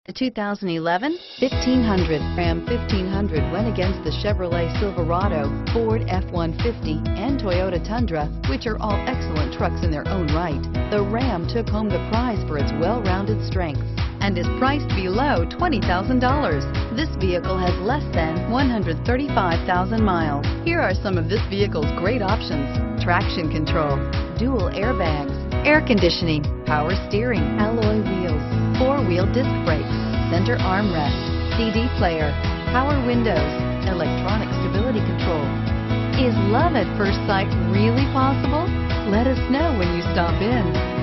The 2011 1500. Ram 1500 went against the Chevrolet Silverado, Ford F-150, and Toyota Tundra, which are all excellent trucks in their own right. The Ram took home the prize for its well-rounded strengths and is priced below $20,000. This vehicle has less than 135,000 miles. Here are some of this vehicle's great options: traction control, dual airbags, air conditioning, power steering, alloy wheels, four-wheel disc brakes, center armrest, CD player, power windows, electronic stability control. Is love at first sight really possible? Let us know when you stop in.